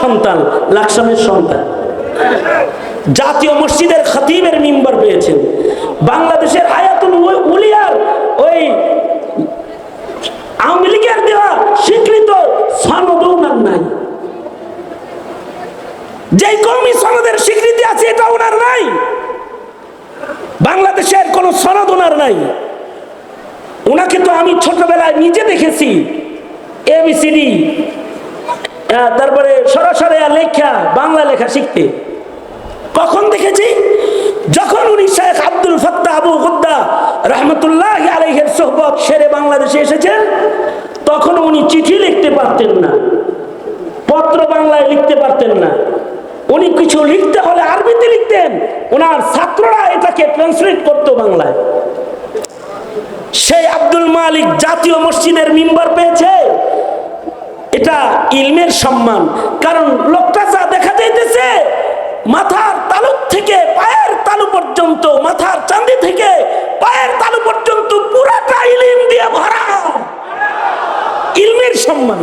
সন্তান, লাকসামের সন্তান। জাতীয় মসজিদের খতিবের মিম্বর পেয়েছেন। বাংলাদেশের হায়াতুল উলিয়ার ওই আওয়ামী লীগের দেওয়া স্বীকৃত সনদ ওনার নাই। যে কওমি সনদের স্বীকৃতি আছে এটা ওনার নাই। বাংলাদেশের কোন সনদ ওনার নাই। ওনাকে তো আমি ছোটবেলায় নিজে দেখেছি এবিসিডি, তারপরে সরাসরি লেখা, বাংলা লেখা শিখতে। কখন দেখেছি? যখন উনি শেখ আব্দুল ফাত্তাহ আবু গুদ্দা রহমতুল্লাহ আলাইহির সোহবত সেরে বাংলাদেশে এসেছেন, তখন উনি চিঠি লিখতে পারতেন না, পত্র বাংলায় লিখতে পারতেন না। উনি কিছু লিখতে হলে আরবিতে লিখতেন, ওনার ছাত্ররা এটাকে ট্রান্সলেট করতো বাংলায়। সেই আব্দুল মালিক জাতীয় মসজিদের মিম্বর পেয়েছে, এটা ইলমের সম্মান। কারণ লোকটা যা দেখা যাইতেছে, মাথার তালু থেকে পায়ের তালু পর্যন্ত, মাথার চাঁদি থেকে পায়ের তালু পর্যন্ত পুরাটা ইলম দিয়ে ভরা, ইলমের সম্মান।